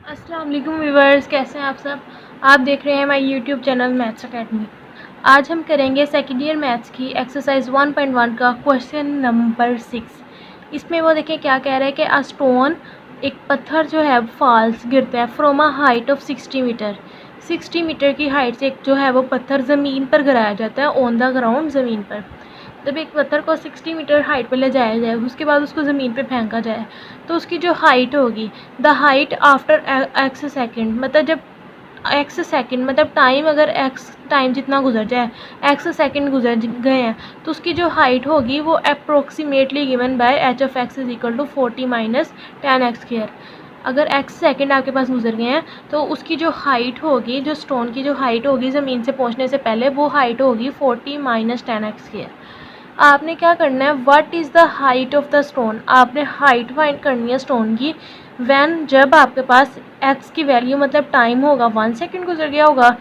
अस्सलाम वालेकुम व्यूवर्स, कैसे हैं आप सब। आप देख रहे हैं my YouTube channel maths academy. आज हम करेंगे सेकेंड ईयर मैथ्स की एक्सरसाइज 1.1 का क्वेश्चन नंबर 6। इसमें वो देखिए क्या कह रहा है कि अ स्टोन, एक पत्थर जो है फॉल्स गिरता है from a height of 60 meter. 60 meter की हाइट से एक जो है वो पत्थर ज़मीन पर गिराया जाता है, ऑन द ग्राउंड, ज़मीन पर। जब एक पत्थर को 60 मीटर हाइट पर ले जाया जाए, उसके बाद उसको ज़मीन पे फेंका जाए, तो उसकी जो हाइट होगी, the height after x second, मतलब जब एक्स सेकेंड मतलब टाइम, अगर एक्स टाइम जितना गुजर जाए, एक्स सेकेंड गुजर गए हैं, तो उसकी जो हाइट होगी वो approximately given by H of x is equal to 40 minus 10x square. अगर एक्स सेकेंड आपके पास गुजर गए हैं तो उसकी जो हाइट होगी, जो स्टोन की जो हाइट होगी ज़मीन से पहुंचने से पहले, वो हाइट होगी 40 माइनस 10x स्क्वायर। आपने क्या करना है, what is the height of the stone, आपने हाइट फाइंड करनी है स्टोन की व्हेन, जब आपके पास एक्स की वैल्यू मतलब टाइम होगा 1 सेकेंड गुजर गया होगा,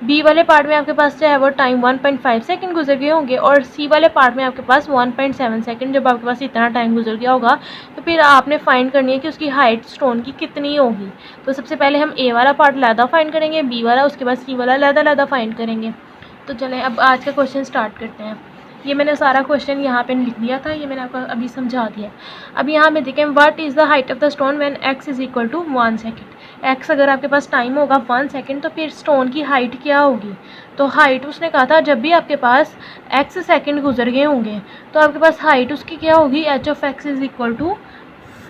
बी वाले पार्ट में आपके पास जो है वो टाइम 1.5 सेकेंड गुजर गए होंगे, और सी वाले पार्ट में आपके पास 1.7 सेकेंड, जब आपके पास इतना टाइम गुजर गया होगा, तो फिर आपने फाइंड करनी है कि उसकी हाइट स्टोन की कितनी होगी। तो सबसे पहले हम ए वाला पार्ट अलहदा फाइंड करेंगे, बी वाला, उसके बाद सी वाला अलहदा फाइंड करेंगे। तो चलें अब आज का क्वेश्चन स्टार्ट करते हैं। ये मैंने सारा क्वेश्चन यहाँ पे लिख दिया था, ये मैंने आपको अभी समझा दिया। अब यहाँ पे देखें, what is the height of the stone when X is equal to 1 second. X अगर आपके पास टाइम होगा 1 सेकेंड, तो फिर स्टोन की हाइट क्या होगी। तो हाइट उसने कहा था जब भी आपके पास एक्स सेकेंड गुजर गए होंगे, तो आपके पास हाइट उसकी क्या होगी, H of x is equal to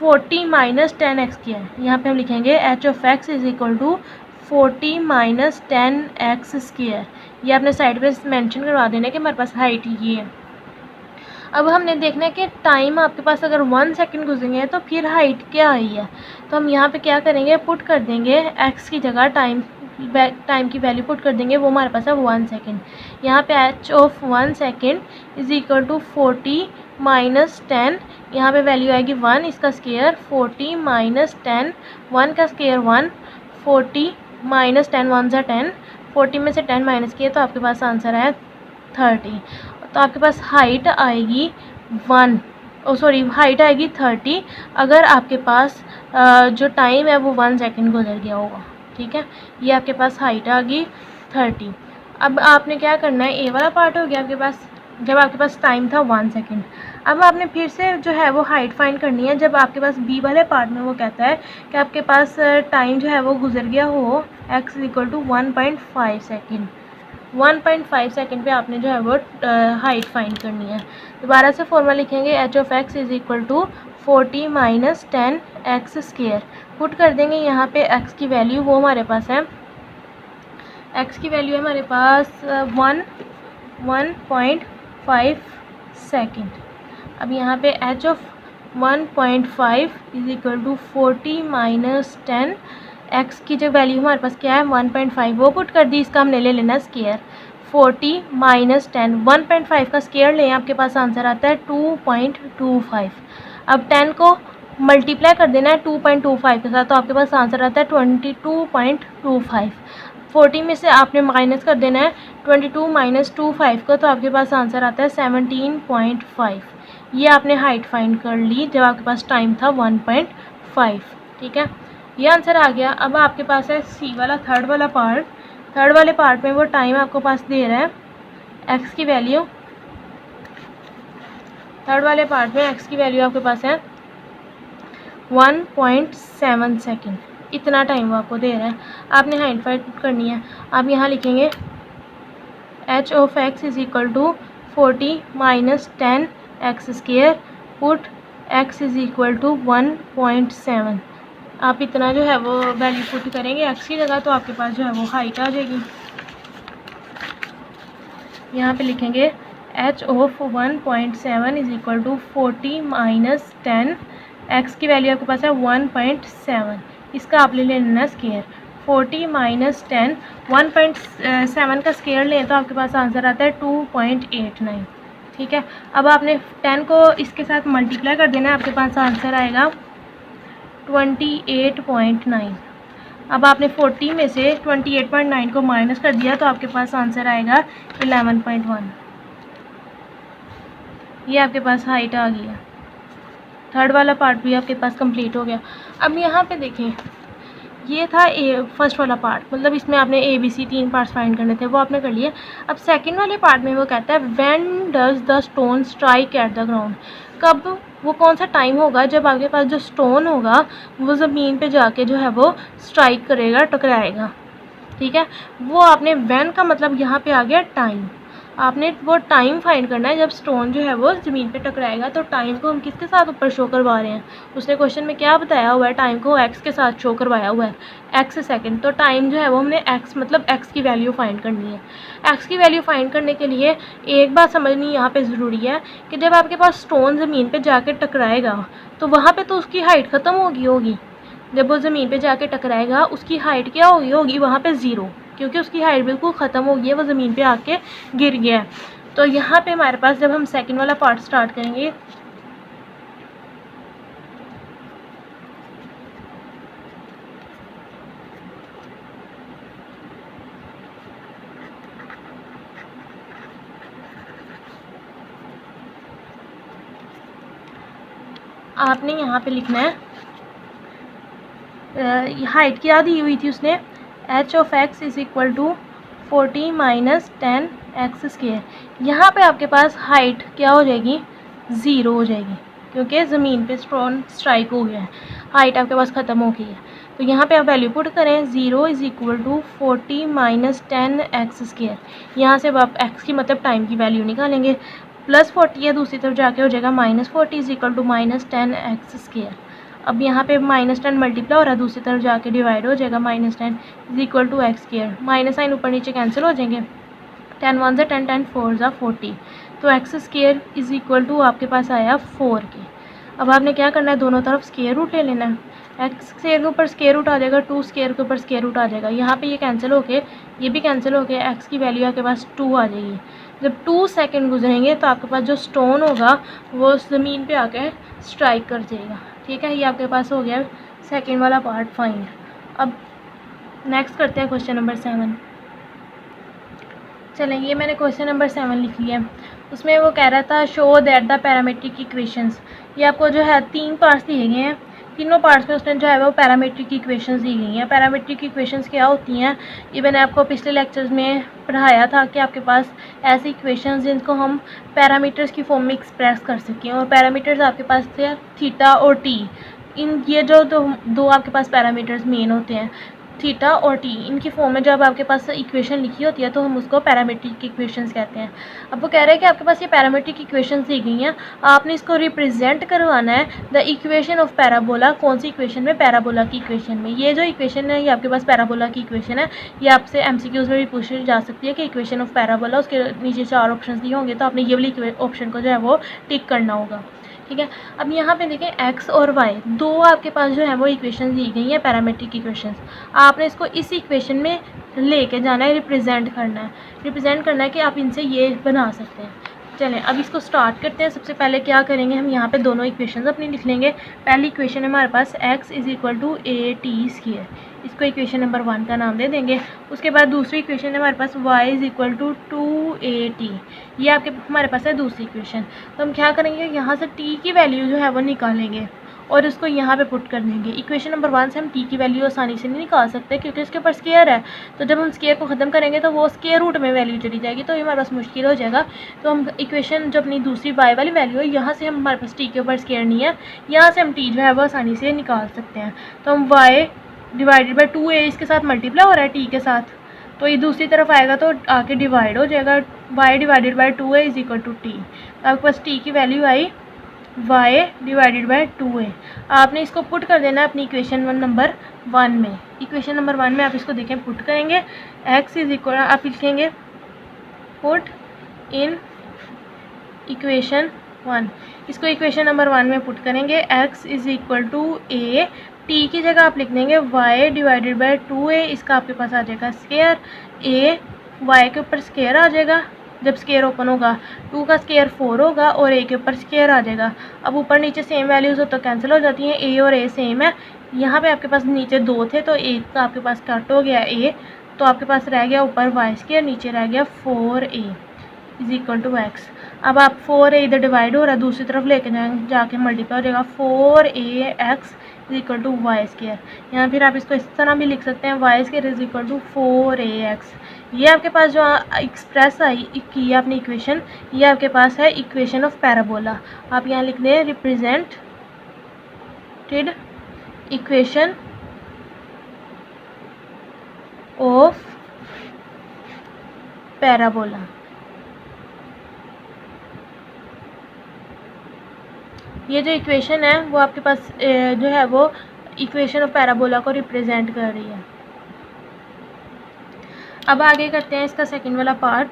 40 minus 10x किया है। यहाँ पे हम लिखेंगे H of x is equal to 40 minus 10x square. ये आपने साइड पे मेंशन करवा देना कि हमारे पास हाइट ये है। अब हमने देखना है कि टाइम आपके पास अगर 1 सेकेंड गुजरेंगे तो फिर हाइट क्या आई है। तो हम यहाँ पे क्या करेंगे, पुट कर देंगे x की जगह टाइम की वैल्यू पुट कर देंगे, वो हमारे पास है 1 सेकेंड। यहाँ पे h of 1 second is equal to 40 minus 10, यहाँ पे वैल्यू आएगी 1, इसका स्केयर 40 माइनस 10, 1 का स्केयर 1, 40 माइनस 10 1 सा 10, 40 में से 10 माइनस किए तो आपके पास आंसर है 30। तो आपके पास हाइट आएगी 30 अगर आपके पास जो टाइम है वो 1 सेकेंड गुजर गया होगा। ठीक है, ये आपके पास हाइट आ गई 30। अब आपने क्या करना है, ए वाला पार्ट हो गया आपके पास जब आपके पास टाइम था 1 सेकेंड। अब आपने फिर से जो है वो हाइट फाइंड करनी है जब आपके पास बी वाले पार्ट में वो कहता है कि आपके पास टाइम जो है वो गुजर गया हो X equal to 1.5 second. 1.5 second पे आपने जो है वो हाइट फाइंड करनी है। दोबारा से फॉर्मूला लिखेंगे, H of x is equal to 40 minus 10x square. Put कर देंगे यहाँ पे x की वैल्यू, वो हमारे पास है, x की वैल्यू है हमारे पास 1.5 सेकेंड। अब यहाँ पे h of 1.5 is equal to 40 minus 10, x की जो वैल्यू हमारे पास क्या है 1.5, वो पुट कर दी, इसका हमने ले लेना स्केयर 40 माइनस 10, 1.5 का स्केयर लें, आपके पास आंसर आता है 2.25। अब 10 को मल्टीप्लाई कर देना है 2.25 के साथ, तो आपके पास आंसर आता है 22.25। 40 में से आपने माइनस कर देना है 22 माइनस 25 का, तो आपके पास आंसर आता है 17.5। ये आपने हाइट फाइंड कर ली जब आपके पास टाइम था 1.5। ठीक है, ये आंसर आ गया। अब आपके पास है सी वाला थर्ड वाला पार्ट। थर्ड वाले पार्ट में वो टाइम आपको पास दे रहा है एक्स की वैल्यू, थर्ड वाले पार्ट में एक्स की वैल्यू आपके पास है 1.7 सेकेंड। इतना टाइम वो आपको दे रहा है, आपने हाइट फाइंड करनी है। आप यहाँ लिखेंगे H of x is equal to 40 minus 10x square, put x is equal to 1.7। आप इतना जो है वो वैल्यू पुट करेंगे x की जगह, तो आपके पास जो है वो हाइट आ जाएगी। यहाँ पे लिखेंगे h of 1.7 is equal to 40 minus 10, x की वैल्यू आपके पास है 1.7, इसका आप ले लेना स्केयर 40 माइनस 10, 1.7 का स्केयर लें तो आपके पास आंसर आता है 2.89। ठीक है, अब आपने 10 को इसके साथ मल्टीप्लाई कर देना है, आपके पास आंसर आएगा 28.9। अब आपने 40 में से 28.9 को माइनस कर दिया तो आपके पास आंसर आएगा 11.1। ये आपके पास हाइट आ गई है। थर्ड वाला पार्ट भी आपके पास कंप्लीट हो गया। अब यहाँ पे देखें, ये था फर्स्ट वाला पार्ट, मतलब इसमें आपने ABC 3 पार्ट्स फाइंड करने थे, वो आपने कर लिए। अब सेकंड वाले पार्ट में वो कहता है when does the stone strike at the ground, कब, वो कौन सा टाइम होगा जब आपके पास जो स्टोन होगा वो ज़मीन पे जाके जो है वो स्ट्राइक करेगा, टकराएगा। ठीक है, वो आपने व्हेन का मतलब यहाँ पे आ गया टाइम, आपने वो टाइम फाइंड करना है जब स्टोन जो है वो ज़मीन पे टकराएगा। तो टाइम को हम किसके साथ ऊपर शो करवा रहे हैं, उसने क्वेश्चन में क्या बताया हुआ है, टाइम को एक्स के साथ शो करवाया हुआ है, एक्स सेकंड। तो टाइम जो है वो हमने एक्स मतलब एक्स की वैल्यू फाइंड करनी है। एक्स की वैल्यू फाइंड करने के लिए एक बात समझनी यहाँ पे ज़रूरी है कि जब आपके पास स्टोन ज़मीन पर जाके टकराएगा तो वहाँ पर तो उसकी हाइट ख़त्म होगी। जब वो ज़मीन पे जाके टकराएगा उसकी हाइट क्या होगी वहाँ पे 0, क्योंकि उसकी हाइट बिल्कुल ख़त्म हो गई है, वो ज़मीन पे आके गिर गया है। तो यहाँ पे हमारे पास जब हम सेकंड वाला पार्ट स्टार्ट करेंगे, आपने यहाँ पे लिखना है हाइट क्या दी हुई थी उसने, h of x is equal to 40 minus 10 x square. यहाँ पे आपके पास हाइट क्या हो जाएगी, 0 हो जाएगी, क्योंकि ज़मीन पे स्टोन स्ट्राइक हो गया है, हाइट आपके पास ख़त्म हो गई है। तो यहाँ पे आप वैल्यू पुट करें, 0 is equal to 40 minus 10 x square. यहाँ से अब आप x की मतलब टाइम की वैल्यू निकालेंगे, प्लस 40 है, दूसरी तरफ जाके हो जाएगा minus 40 is equal to minus 10 x square. अब यहाँ पे माइनस 10 मल्टीप्लाई हो रहा है, दूसरी तरफ जाके डिवाइड हो जाएगा, minus 10 is equal to x square. Minus sign ऊपर नीचे कैंसिल हो जाएंगे, 10 1 10 10 4 40। तो x square is equal to आपके पास आया 4 के। अब आपने क्या करना है, दोनों तरफ स्क्वायर रूट ले लेना है। एक्स स्क्वायर के ऊपर स्क्वायर रूट आ जाएगा, 2 स्क्वायर के ऊपर स्क्वायर रूट आ जाएगा। यहाँ पे ये कैंसिल होके ये भी कैंसिल होके एक्स की वैल्यू आपके पास 2 आ जाएगी। जब 2 सेकंड गुजरेंगे तो आपके पास जो स्टोन होगा वो ज़मीन पे आके स्ट्राइक कर जाएगा। ठीक है, ये आपके पास हो गया सेकंड वाला पार्ट फाइंड। अब नेक्स्ट करते हैं क्वेश्चन नंबर 7। चलेंगे, मैंने क्वेश्चन नंबर 7 लिख लिया। उसमें वो कह रहा था show that the parametric equations, ये आपको जो है 3 पार्ट्स दिए गए हैं, तीनों पार्ट्स में उसने जो है वो पैरामीट्रिक इक्वेशंस दी गई हैं। पैरामीट्रिक इक्वेशंस क्या होती हैं, ये मैंने आपको पिछले लेक्चर्स में पढ़ाया था कि आपके पास ऐसी इक्वेशंस जिनको हम पैरामीटर्स की फॉर्म में एक्सप्रेस कर सकें। और पैरामीटर्स आपके पास थे थीटा और टी, इन ये जो दो आपके पास पैरामीटर्स मेन होते हैं, थीटा और टी, इनकी फॉर्म में जब आपके पास इक्वेशन लिखी होती है तो हम उसको पैरामीट्रिक इक्वेशंस कहते हैं। अब वो कह रहे हैं कि आपके पास ये पैरामीट्रिक इक्वेशंस दी गई हैं, आपने इसको रिप्रेजेंट करवाना है द इक्वेशन ऑफ पैराबोला। कौन सी इक्वेशन में, पैराबोला की इक्वेशन में। ये जो इक्वेशन है ये आपके पास पैराबोला की इक्वेशन है, ये आपसे एमसीक्यूज में भी पूछी जा सकती है कि इक्वेशन ऑफ पैराबोला, उसके नीचे 4 ऑप्शन दिए होंगे तो आपने ये वाली ऑप्शन को जो है वो टिक करना होगा। ठीक है, अब यहाँ पे देखें एक्स और वाई दो आपके पास जो है वो इक्वेशन दी गई हैं, पैरामीट्रिक इक्वेशंस। आपने इसको इस इक्वेशन में लेके जाना है, रिप्रेजेंट करना है कि आप इनसे ये बना सकते हैं। चलें अब इसको स्टार्ट करते हैं। सबसे पहले क्या करेंगे, हम यहाँ पे दोनों इक्वेशंस अपनी लिख लेंगे। पहली इक्वेशन है हमारे पास x is equal to a t square, इसको इक्वेशन नंबर 1 का नाम दे देंगे। उसके बाद दूसरी इक्वेशन है हमारे पास y is equal to 2at, ये आपके हमारे पास है दूसरी इक्वेशन। तो हम क्या करेंगे, यहाँ से t की वैल्यू जो है वो निकालेंगे और उसको यहाँ पे पुट कर देंगे। इक्वेशन नंबर 1 से हम t की वैल्यू आसानी से नहीं निकाल सकते क्योंकि इसके ऊपर स्क्वायर है, तो जब हम स्क्वायर को ख़त्म करेंगे तो वो स्क्वायर रूट में वैल्यू चली जाएगी, तो ये हमारे पास मुश्किल हो जाएगा। तो हम इक्वेशन जो अपनी दूसरी y वाली वैल्यू है, यहाँ से हम हमारे पास t के ऊपर स्क्वायर नहीं है, यहाँ से हम t जो है वो आसानी से निकाल सकते हैं। तो हम y डिवाइडेड बाई 2a इसके साथ मल्टीप्लाई हो रहा है t के साथ, तो ये दूसरी तरफ आएगा तो आके डिवाइड हो जाएगा, y divided by 2a is equal to t। आपके पास t की वैल्यू आई y डिवाइडेड बाई 2a। आपने इसको पुट कर देना है अपनी इक्वेशन नंबर 1 में। इक्वेशन नंबर 1 में आप इसको देखें पुट करेंगे, x इज़ इक्वल, आप लिखेंगे पुट इन इक्वेशन 1, इसको इक्वेशन नंबर 1 में पुट करेंगे। x is equal to a, t की जगह आप लिख देंगे y डिवाइडेड बाई 2a, इसका आपके पास आ जाएगा स्क्वायर, a y के ऊपर स्क्वायर आ जाएगा, जब स्क्वायर ओपन होगा 2 का स्क्वायर 4 होगा और a के ऊपर स्क्वायर आ जाएगा। अब ऊपर नीचे सेम वैल्यूज़ हो तो कैंसिल हो जाती हैं, a और a सेम है। यहाँ पे आपके पास नीचे 2 थे तो एक का आपके पास कट हो गया a, तो आपके पास रह गया ऊपर y स्क्वायर, नीचे रह गया 4a is equal to x। अब आप 4a इधर डिवाइड हो रहा है, दूसरी तरफ लेके जाके मल्टीप्लाई हो जाएगा, 4ax is equal to y square. यहाँ फिर आप इसको इस तरह भी लिख सकते हैं, y square is equal to 4ax। ये आपके पास जो एक्सप्रेस आई की आपने इक्वेशन, ये आपके पास है इक्वेशन ऑफ पैराबोला। आप यहाँ लिख दें रिप्रेजेंटेड इक्वेशन ऑफ पैराबोला। ये जो इक्वेशन है वो आपके पास जो है वो इक्वेशन ऑफ पैराबोला को रिप्रेजेंट कर रही है। अब आगे करते हैं इसका सेकंड वाला पार्ट।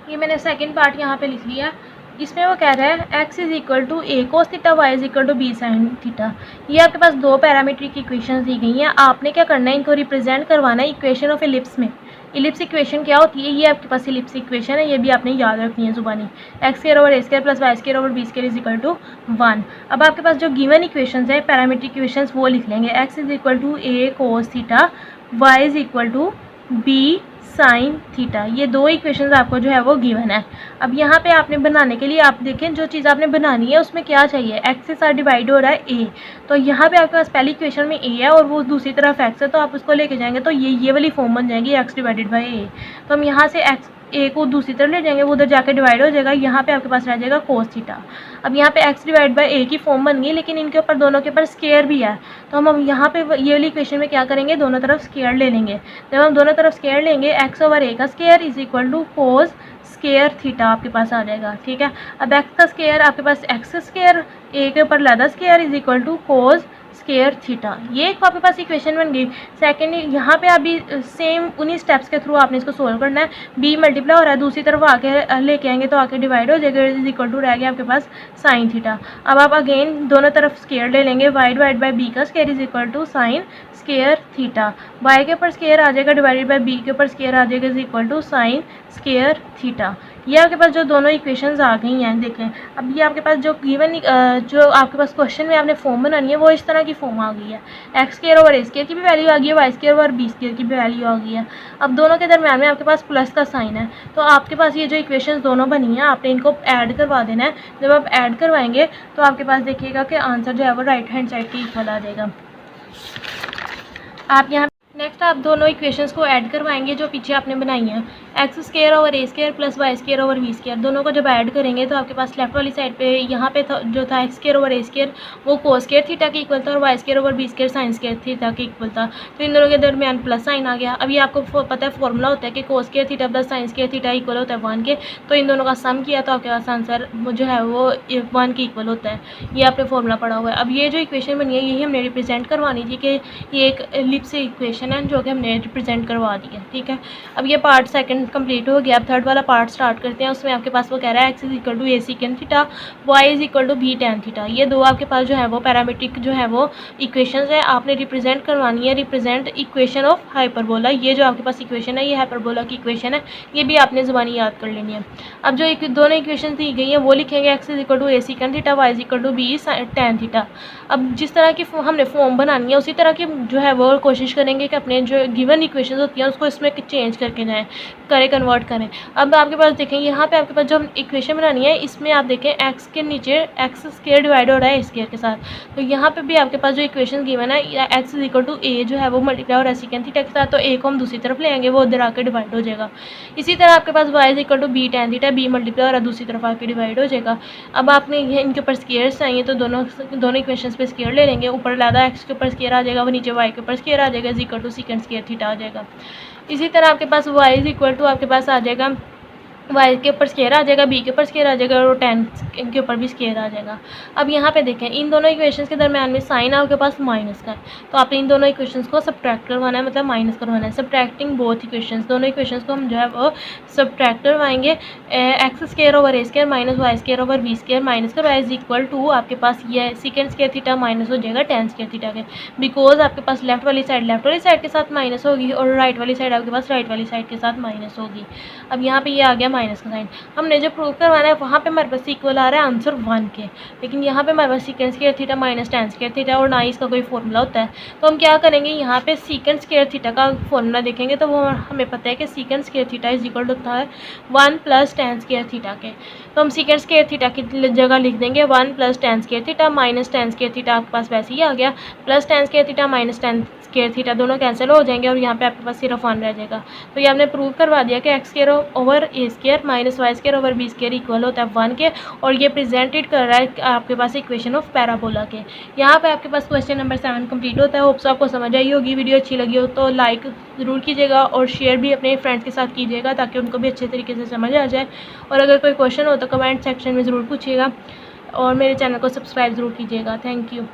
ये मैंने सेकंड पार्ट यहाँ पे लिख लिया। इसमें वो कह रहा है x is equal to a cos theta, y is equal to b sine theta. ये आपके पास दो पैरामीट्रिक इक्वेशंस दी गई हैं। आपने क्या करना है, इनको रिप्रेजेंट करवाना है इक्वेशन ऑफ एलिप्स में। एलिप्स इक्वेशन क्या होती है, ये आपके पास एलिप्स इक्वेशन है, ये भी आपने याद रखनी है जुबानी। X square over a square plus y square over b square is equal to 1। अब आपके पास जो गिवन इक्वेशंस है पैरामीट्रिक इक्वेशंस वो लिख लेंगे। X is equal to a cos theta, y is equal to b sine theta. ये दो इक्वेशंस आपको जो है वो गिवन है। अब यहाँ पे आपने बनाने के लिए आप देखें जो चीज़ आपने बनानी है उसमें क्या चाहिए, एक्स से साथ डिवाइड हो रहा है ए, तो यहाँ पे आपके पास पहली इक्वेशन में ए है और वो दूसरी तरफ एक्स है, तो आप उसको लेके जाएंगे तो ये वाली फॉर्म बन जाएगी एक्स डिवाइडेड बाई ए। तो हम यहाँ से एक्स ए को दूसरी तरफ ले जाएंगे, वो उधर जाके डिवाइड हो जाएगा, यहाँ पे आपके पास रह जाएगा कोस थीटा। अब यहाँ पे एक्स डिवाइड बाई ए की फॉर्म बन गई, लेकिन इनके ऊपर दोनों के ऊपर स्केयर भी है, तो हम यहाँ पे ये वाली इक्वेशन में क्या करेंगे, दोनों तरफ स्केयर ले लेंगे। जब हम दोनों तरफ स्केयर लेंगे, एक्स ओवर ए का square is equal to cos square theta आपके पास आ जाएगा। ठीक है, अब एक्स का स्केयर आपके पास एक्स स्केयर, ए के ऊपर लादा square is equal to cos square theta. ये एक आपके पास इक्वेशन बन गई। सेकंड, यहाँ पे अभी सेम उन्हीं स्टेप्स के थ्रू आपने इसको सोल्व करना है। बी मल्टीप्लाई हो रहा है, दूसरी तरफ आके लेके आएंगे तो आके डिवाइड हो जाएगा, इज इक्वल टू रह गया आपके पास साइन थीटा। अब आप अगेन दोनों तरफ स्केयर ले लेंगे, वाई डिवाइड बाई बी का square is equal to sine square theta. Y के ऊपर स्केयर आ जाएगा डिवाइडेड बाई बी के ऊपर स्केयर आ जाएगा is equal to sine square theta. ये आपके पास जो दोनों इक्वेशंस आ गई हैं, देखें अब ये आपके पास जो गिवन जो आपके पास क्वेश्चन में आपने फॉर्म बनानी है वो इस तरह की फॉर्म आ गई है। X square over a square की भी वैल्यू आ गई है, y square over b square की भी वैल्यू आ गई है। अब दोनों के दरम्यान में आपके पास प्लस का साइन है, तो आपके पास ये जो इक्वेशंस दोनों बनी हैं आपने इनको ऐड करवा देना है। जब आप ऐड करवाएंगे तो आपके पास देखिएगा कि आंसर जो है वो राइट हैंड साइड के इक्वल आ जाएगा। आप यहाँ नेक्स्ट आप दोनों इक्वेशंस को ऐड करवाएंगे जो पीछे आपने बनाई हैं। X square over a square plus y square over b square, दोनों को जब ऐड करेंगे तो आपके पास लेफ्ट वाली साइड पे यहाँ पे जो था x square over a square वो कोस स्क्वायर थीटा के इक्वल था और y square over b square sine square theta के इक्वल था, तो इन दोनों के दरमियान प्लस साइन आ गया। अभी आपको पता है फॉर्मूला होता है कि कोस square theta plus sign square theta equal होता है 1 के, तो इन दोनों का सम किया तो आपके पास आंसर जो है वो 1 के इक्वल होता है। ये आपने फॉर्मूला पढ़ा हुआ है। अब ये जो इक्वेशन बनी है यही हमने रिप्रेजेंट करवानी थी कि ये एक एलिप्स इक्वेशन है जो कि हमने रिप्रेजेंट करवा दी है। ठीक है, अब ये पार्ट सेकंड कंप्लीट हो गया। अब थर्ड वाला पार्ट स्टार्ट करते हैं। उसमें आपके पास वो कह रहा है x is equal to a second theta, y is equal to b tan theta. ये दो आपके पास जो है वो पैरामीट्रिक जो है वो इक्वेशंस है, आपने रिप्रेजेंट करवानी है। रिप्रेजेंट इक्वेशन ऑफ हाइपरबोला, ये जो आपके पास इक्वेशन है ये हाइपरबोला की इक्वेशन है, ये भी आपने ज़ुबानी याद कर लेनी है। अब जो दोनों इक्वेशन दी गई हैं वो लिखेंगे x is equal to a second theta, y is equal to b tan theta. अब जिस तरह की हमने फॉर्म बनानी है उसी तरह की जो है वो कोशिश करेंगे कि अपने जो गिवन इक्वेशन होती हैं उसको इसमें चेंज करके जाएँ, कन्वर्ट करें। अब आपके पास देखें यहाँ पे आपके पास जो इक्वेशन बनानी है इसमें आप देखें एक्स के नीचे एक्स स्क्वायर डिवाइड हो रहा है स्क्वायर के साथ, तो यहाँ पे भी आपके पास जो इक्वेशन गिवन है एक्स इज इक्वल टू ए जो है वो मल्टीप्लाई हो रहा है सेकंड थीटा के साथ, तो ए को हम दूसरी तरफ ले आएंगे वो उधर आके डिवाइड हो जाएगा। इसी तरह आपके पास y is equal to b tan theta, b multiply हो रहा है दूसरी तरफ आके डिवाइड हो जाएगा। अब आपने इनके ऊपर स्क्वायर चाहिए तो दोनों इक्वेशन पे स्क्वायर ले लेंगे, ऊपर लादा एक्स के ऊपर स्क्वायर आ जाएगा, वो नीचे वाई के ऊपर स्क्वायर आ जाएगा is equal to second square theta आ जाएगा। इसी तरह आपके पास y इज इक्वल टू आपके पास आ जाएगा वाई के ऊपर स्केयर आ जाएगा, बी के ऊपर स्केयर आ जाएगा और टेन के ऊपर भी स्केयर आ जाएगा। अब यहाँ पे देखें इन दोनों इक्वेशंस के दरम्यान में साइन आपके पास माइनस का है, तो आपने इन दोनों इक्वेशंस को सब्ट्रैक्ट करवाना है, मतलब माइनस करवाना है। सब्ट्रैक्टिंग बोथ इक्वेशंस, दोनों इक्वेशंस को हम जो है वो सब्ट्रैक्ट करवाएंगे। X square over a square minus y square over b square minus कर वाई इज इक्वल टू आपके पास ये सेकंड स्केयर थीटा माइनस हो जाएगा टेन स्केयर थीटा के, बिकॉज आपके पास लेफ्ट वाली साइड के साथ माइनस होगी और राइट वाली साइड आपके पास राइट वाली साइड के साथ माइनस होगी। अब यहाँ पे ये आ गया माइनस का साइन। हमने जो प्रूव करवाना है वहाँ पे हमारे पास इक्वल आ रहा है आंसर 1 के, लेकिन यहाँ पे हमारे पास second square theta minus tan square theta और ना ही इसका कोई फॉर्मूला होता है। तो हम क्या करेंगे, यहाँ पे सीकेंड स्क्वायर थीटा का फॉर्मूला देखेंगे तो वो हमें पता है कि सीकेंड स्क्वायर थीटा इज इक्वल होता है 1 + tan स्क्वायर थीटा के। तो हम सीकेंड स्क्वायर थीटा की जगह लिख देंगे 1 + tan square theta minus tan square theta आपके पास वैसे ही आ गया, plus tan square theta minus tan square theta दोनों कैंसिल हो जाएंगे और यहाँ पे आपके पास सिर्फ 1 रह जाएगा। तो ये हमने प्रूव करवा दिया कि x square over a square minus y square over b square equal होता है 1 के, और ये प्रेजेंटेड कर रहा है आपके पास इक्वेशन ऑफ पैराबोला के। यहाँ पे आपके पास क्वेश्चन नंबर 7 कंप्लीट होता है। होप्स आपको समझ आई होगी। वीडियो अच्छी लगी हो तो लाइक ज़रूर कीजिएगा और शेयर भी अपने फ्रेंड्स के साथ कीजिएगा ताकि उनको भी अच्छे तरीके से समझ आ जाए। और अगर कोई क्वेश्चन हो तो कमेंट सेक्शन में ज़रूर पूछिएगा और मेरे चैनल को सब्सक्राइब ज़रूर कीजिएगा। Thank you.